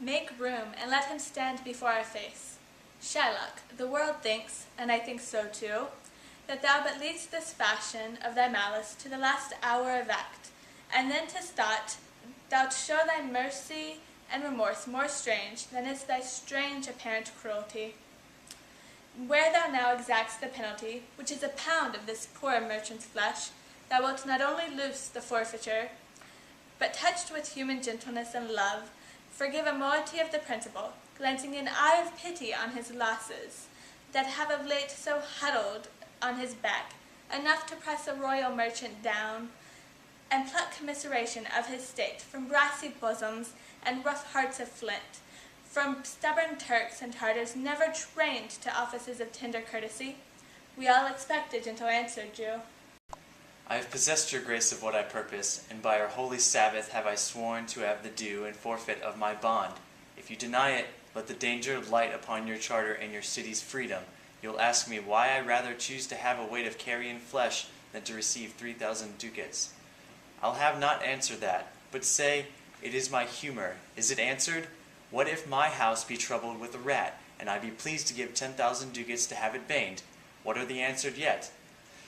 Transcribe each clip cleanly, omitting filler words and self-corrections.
Make room, and let him stand before our face. Shylock, the world thinks, and I think so too, that thou but leadst this fashion of thy malice to the last hour of act, and then 'tis thought thou'lt show thy mercy and remorse more strange than is thy strange apparent cruelty. Where thou now exacts the penalty, which is a pound of this poor merchant's flesh, thou wilt not only loose the forfeiture, but touched with human gentleness and love, forgive a moiety of the principal, glancing an eye of pity on his losses, that have of late so huddled on his back, enough to press a royal merchant down, and pluck commiseration of his state from brassy bosoms and rough hearts of flint, from stubborn Turks and Tartars never trained to offices of tender courtesy. We all expect a gentle answer, Jew. I have possessed your grace of what I purpose, and by our holy Sabbath have I sworn to have the due and forfeit of my bond. If you deny it, let the danger light upon your charter and your city's freedom. You'll ask me why I rather choose to have a weight of carrion flesh than to receive 3,000 ducats. I'll have not answer that, but say, it is my humor. Is it answered? What if my house be troubled with a rat, and I be pleased to give 10,000 ducats to have it baned? What are the answered yet?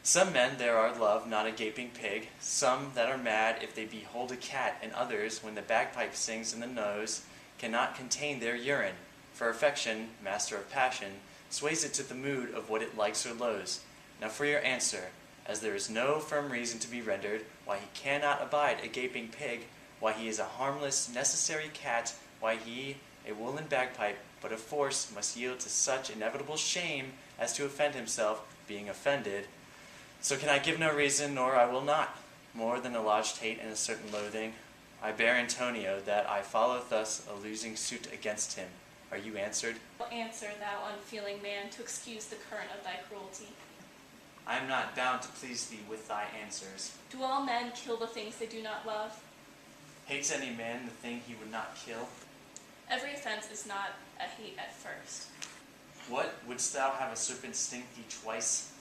Some men there are love not a gaping pig, some that are mad if they behold a cat, and others, when the bagpipe sings in the nose, cannot contain their urine, for affection, master of passion, sways it to the mood of what it likes or loathes. Now for your answer, as there is no firm reason to be rendered why he cannot abide a gaping pig, why he is a harmless, necessary cat, why he, a woolen bagpipe, but of force must yield to such inevitable shame as to offend himself, being offended. So can I give no reason, nor I will not, more than a lodged hate and a certain loathing. I bear Antonio that I follow thus a losing suit against him. Are you answered? Answer, thou unfeeling man, to excuse the current of thy cruelty. I am not bound to please thee with thy answers. Do all men kill the things they do not love? Hates any man the thing he would not kill? Every offense is not a hate at first. What, wouldst thou have a serpent sting thee twice?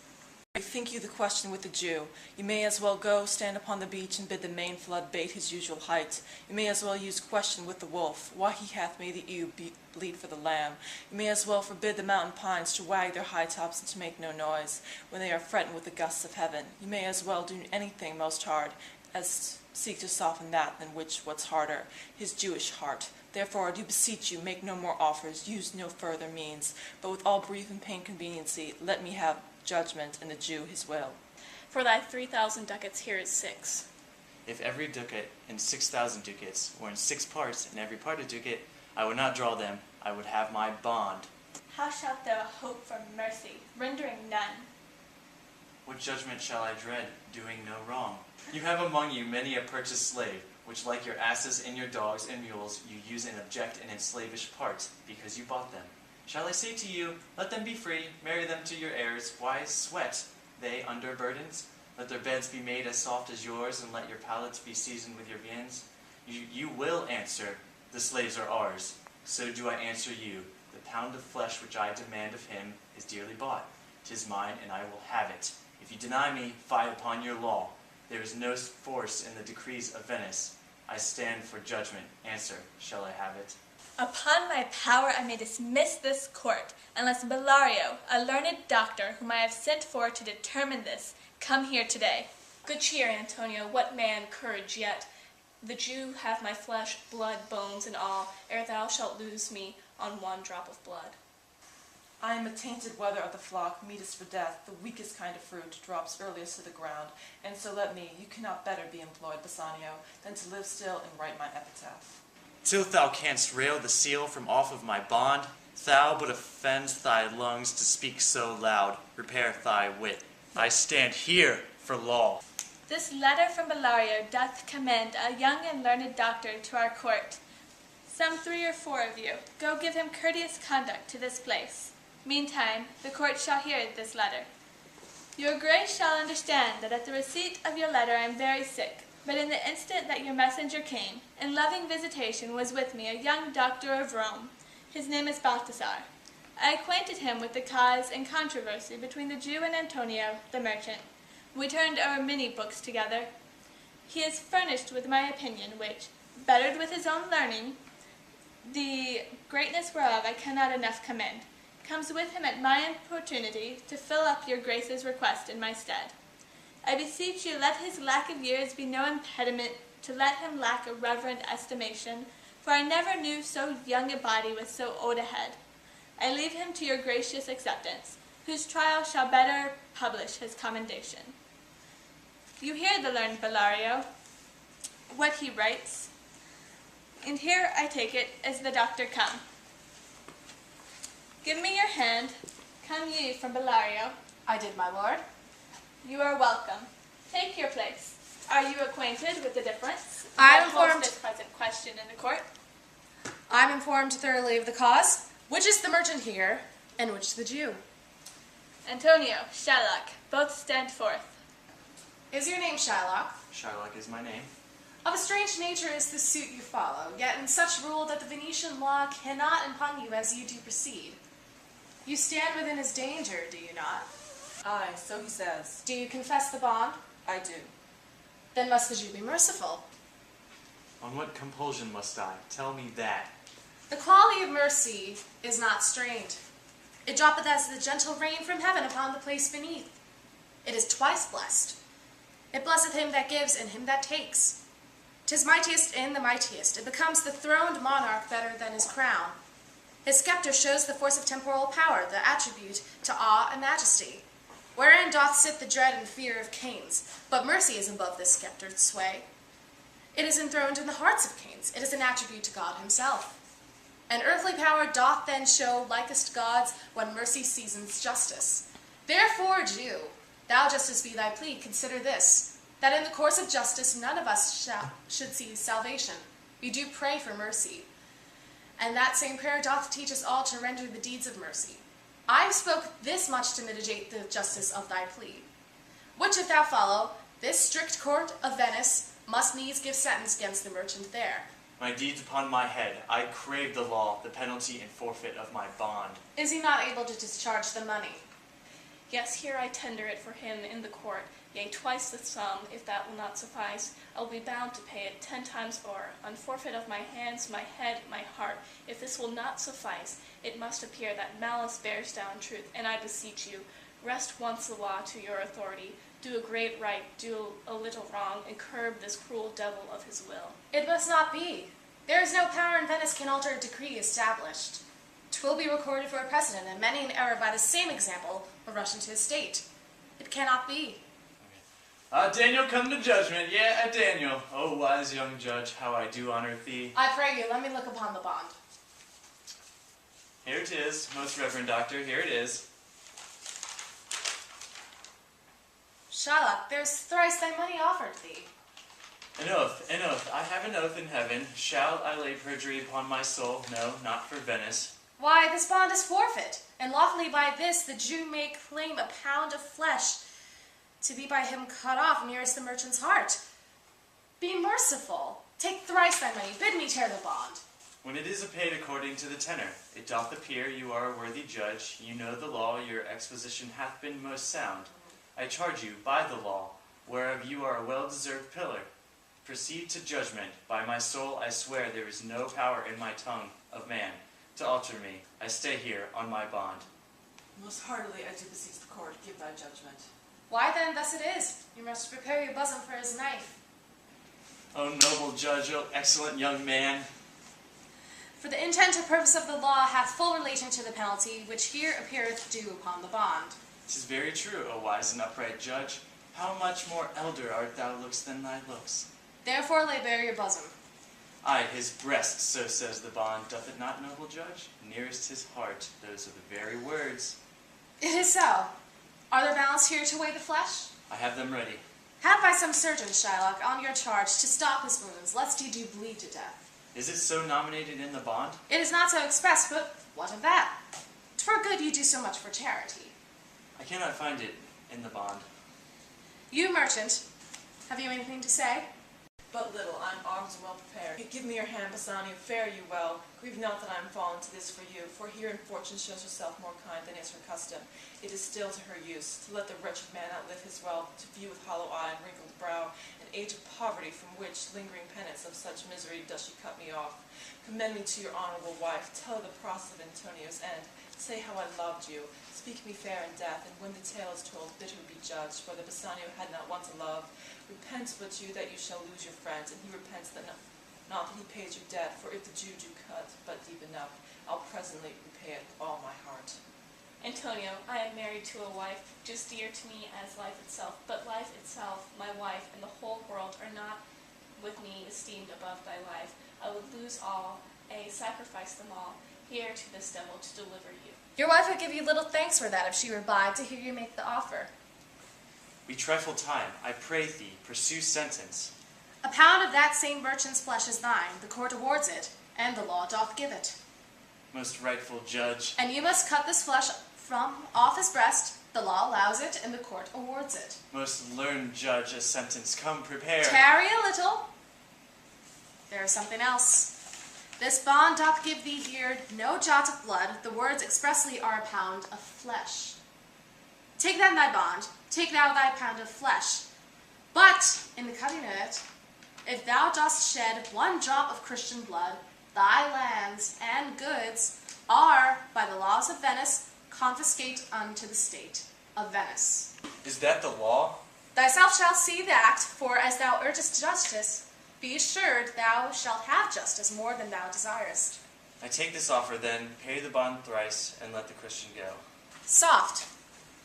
Think you the question with the Jew. You may as well go stand upon the beach and bid the main flood bate his usual height. You may as well use question with the wolf, why he hath made the ewe bleat for the lamb. You may as well forbid the mountain pines to wag their high tops and to make no noise, when they are fretting with the gusts of heaven. You may as well do anything most hard, as seek to soften that than which what's harder, his Jewish heart. Therefore, I do beseech you, make no more offers, use no further means, but with all brief and pain conveniency, let me have judgment, and the Jew his will. For thy 3,000 ducats here is 6. If every ducat in 6,000 ducats were in 6 parts, and every part a ducat, I would not draw them, I would have my bond. How shalt thou hope for mercy, rendering none? What judgment shall I dread, doing no wrong? You have among you many a purchased slave, which like your asses and your dogs and mules, you use in abject and in slavish parts, because you bought them. Shall I say to you, let them be free, marry them to your heirs, why sweat they under burdens? Let their beds be made as soft as yours, and let your palates be seasoned with your viands. You will answer, the slaves are ours. So do I answer you, the pound of flesh which I demand of him is dearly bought. 'Tis mine, and I will have it. If you deny me, fie upon your law. There is no force in the decrees of Venice. I stand for judgment. Answer, shall I have it? Upon my power I may dismiss this court, unless Bellario, a learned doctor whom I have sent for to determine this, come here today. Good cheer, Antonio, what man courage yet? The Jew have my flesh, blood, bones, and all, ere thou shalt lose me on one drop of blood. I am a tainted wether of the flock, meetest for death, the weakest kind of fruit, drops earliest to the ground, and so let me, you cannot better be employed, Bassanio, than to live still and write my epitaph. Till thou canst rail the seal from off of my bond, thou but offends thy lungs to speak so loud, repair thy wit. I stand here for law. This letter from Bellario doth commend a young and learned doctor to our court. Some 3 or 4 of you, go give him courteous conduct to this place. Meantime, the court shall hear this letter. Your grace shall understand that at the receipt of your letter I am very sick, but in the instant that your messenger came, in loving visitation was with me a young doctor of Rome. His name is Balthasar. I acquainted him with the cause and controversy between the Jew and Antonio, the merchant. We turned over many books together. He is furnished with my opinion, which, bettered with his own learning, the greatness whereof I cannot enough commend, comes with him at my importunity to fill up your grace's request in my stead. I beseech you, let his lack of years be no impediment to let him lack a reverend estimation, for I never knew so young a body with so old a head. I leave him to your gracious acceptance, whose trial shall better publish his commendation. You hear the learned Bellario, what he writes, and here I take it as the doctor come. Give me your hand. Come ye from Bellario. I did, my lord. You are welcome. Take your place. Are you acquainted with the difference I am that holds informed. this present question in the court? I'm informed thoroughly of the cause. Which is the merchant here, and which the Jew? Antonio, Shylock, both stand forth. Is your name Shylock? Shylock is my name. Of a strange nature is the suit you follow, yet in such rule that the Venetian law cannot impugn you as you do proceed. You stand within his danger, do you not? Aye, so he says. Do you confess the bond? I do. Then must the Jew be merciful. On what compulsion must I? Tell me that. The quality of mercy is not strained. It droppeth as the gentle rain from heaven upon the place beneath. It is twice blessed. It blesseth him that gives and him that takes. 'Tis mightiest in the mightiest. It becomes the throned monarch better than his crown. His scepter shows the force of temporal power, the attribute to awe and majesty, wherein doth sit the dread and fear of kings. But mercy is above this sceptred sway. It is enthroned in the hearts of kings. It is an attribute to God himself. And earthly power doth then show likest gods when mercy seasons justice. Therefore, Jew, thou justice be thy plea, consider this, that in the course of justice none of us should see salvation. We do pray for mercy. And that same prayer doth teach us all to render the deeds of mercy. I spoke this much to mitigate the justice of thy plea. Which if thou follow, this strict court of Venice must needs give sentence against the merchant there. My deeds upon my head, I crave the law, the penalty and forfeit of my bond. Is he not able to discharge the money? Yes, here I tender it for him in the court, yea, twice the sum, if that will not suffice. I will be bound to pay it 10 times o'er, on forfeit of my hands, my head, my heart. If this will not suffice, it must appear that malice bears down truth, and I beseech you, wrest once the law to your authority, do a great right, do a little wrong, and curb this cruel devil of his will. It must not be. There is no power in Venice can alter a decree established. 'Twill be recorded for a precedent, and many an error by the same example will rush into his state. It cannot be. Daniel, come to judgment. Yeah, Daniel. Oh, wise young judge, how I do honor thee. I pray you, let me look upon the bond. Here it is, most reverend doctor, here it is. Shylock, there's thrice thy money offered thee. An oath, I have an oath in heaven. Shall I lay perjury upon my soul? No, not for Venice. Why, this bond is forfeit, and lawfully by this the Jew may claim a pound of flesh to be by him cut off nearest the merchant's heart. Be merciful. Take thrice thy money. Bid me tear the bond. When it is paid according to the tenor, it doth appear you are a worthy judge. You know the law, your exposition hath been most sound. I charge you by the law, whereof you are a well-deserved pillar. Proceed to judgment. By my soul I swear there is no power in my tongue of man to alter me. I stay here on my bond. Most heartily I do beseech the court, give thy judgment. Why then thus it is. You must prepare your bosom for his knife. O noble judge, O excellent young man. For the intent or purpose of the law hath full relation to the penalty, which here appeareth due upon the bond. 'Tis very true, O wise and upright judge. How much more elder art thou looks than thy looks. Therefore lay bare your bosom. Aye, his breast, so says the bond. Doth it not, noble judge? Nearest his heart, those are the very words. It is so. Are there balance here to weigh the flesh? I have them ready. Have by some surgeon, Shylock, on your charge to stop his wounds, lest he do bleed to death. Is it so nominated in the bond? It is not so expressed, but what of that? 'Twere good you do so much for charity. I cannot find it in the bond. You, merchant, have you anything to say? But little, I'm armed and well prepared. Give me your hand, Bassanio, fare you well. Grieve not that I am fallen to this for you, for herein fortune shows herself more kind than is her custom. It is still to her use, to let the wretched man outlive his wealth, to view with hollow eye and wrinkled brow, and an age of poverty from which lingering penance of such misery does she cut me off. Commend me to your honorable wife, tell her the process of Antonio's end, say how I loved you, speak me fair in death, and when the tale is told, bid her be judged, whether Bassanio had not one to love. Repent but you that you shall lose your friends, and he repents that not that he pays your debt, for if the Jew do cut but deep enough, I'll presently repay it with all my heart. Antonio, I am married to a wife just dear to me as life itself, but life itself, my wife, and the whole world are not with me esteemed above thy life. I would lose all, sacrifice them all, here to this devil to deliver you. Your wife would give you little thanks for that if she were by to hear you make the offer. We trifle time, I pray thee, pursue sentence. A pound of that same merchant's flesh is thine, the court awards it, and the law doth give it. Most rightful judge. And you must cut this flesh from off his breast, the law allows it, and the court awards it. Most learned judge, a sentence come prepare. Tarry a little. There is something else. This bond doth give thee here no jot of blood, the words expressly are a pound of flesh. Take then thy bond, take thou thy pound of flesh. But, in the cutting of it, if thou dost shed one drop of Christian blood, thy lands and goods are, by the laws of Venice, confiscate unto the state of Venice. Is that the law? Thyself shalt see the act, for as thou urgest justice, be assured thou shalt have justice more than thou desirest. I take this offer then, pay the bond thrice, and let the Christian go. Soft.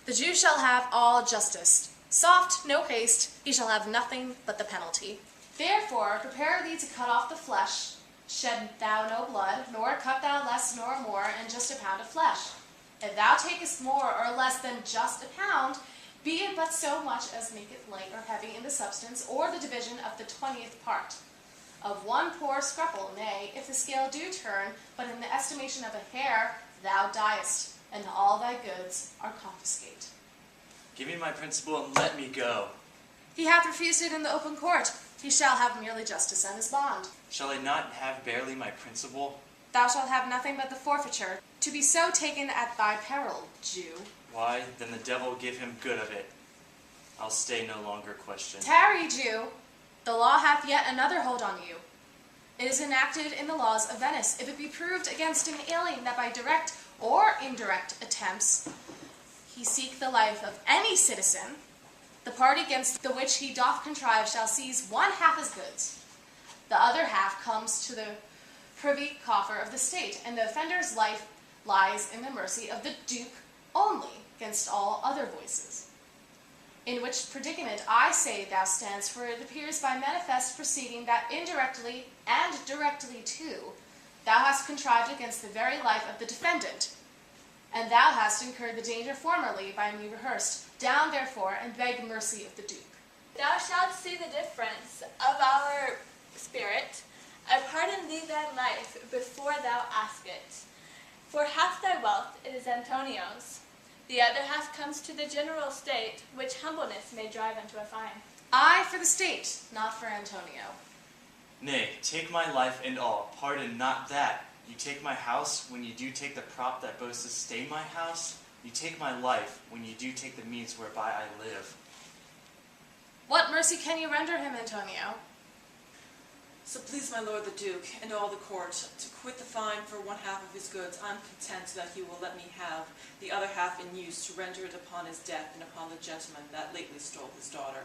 The Jew shall have all justice. Soft, no haste, he shall have nothing but the penalty. Therefore, prepare thee to cut off the flesh. Shed thou no blood, nor cut thou less nor more, and just a pound of flesh. If thou takest more or less than just a pound, be it but so much as maketh light or heavy in the substance, or the division of the 20th part. Of one poor scruple, nay, if the scale do turn, but in the estimation of a hair, thou diest, and all thy goods are confiscate. Give me my principal and let me go. He hath refused it in the open court. He shall have merely justice and his bond. Shall I not have barely my principal? Thou shalt have nothing but the forfeiture, to be so taken at thy peril, Jew. Why, then the devil give him good of it. I'll stay no longer question. Tarry, Jew. The law hath yet another hold on you. It is enacted in the laws of Venice. If it be proved against an alien that by direct or indirect attempts he seek the life of any citizen, the party against the which he doth contrive shall seize one half his goods. The other half comes to the privy coffer of the state, and the offender's life lies in the mercy of the Duke only, against all other voices. In which predicament I say thou standst, for it appears by manifest proceeding that indirectly and directly too thou hast contrived against the very life of the defendant, and thou hast incurred the danger formerly by me rehearsed. Down therefore, and beg mercy of the Duke. Thou shalt see the difference of our spirit. I pardon thee thy life before thou ask it. For half thy wealth it is Antonio's. The other half comes to the general state, which humbleness may drive unto a fine. I for the state, not for Antonio. Nay, take my life and all. Pardon not that. You take my house when you do take the prop that boasts to stay my house. You take my life when you do take the means whereby I live. What mercy can you render him, Antonio? So please my lord the Duke, and all the court, to quit the fine for one half of his goods, I'm content that he will let me have the other half in use to render it upon his death and upon the gentleman that lately stole his daughter.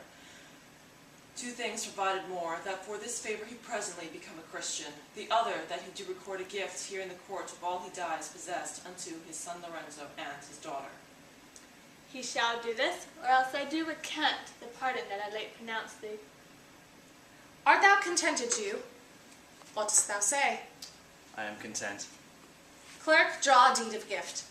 Two things provided more, that for this favor he presently become a Christian, the other that he do record a gift here in the court of all he dies possessed unto his son Lorenzo and his daughter. He shall do this, or else I do recant the pardon that I late pronounced thee. Art thou contented, Jew? What dost thou say? I am content. Clerk, draw a deed of gift.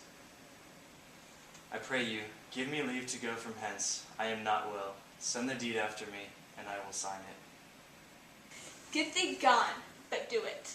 I pray you, give me leave to go from hence. I am not will. Send the deed after me, and I will sign it. Get thee gone, but do it.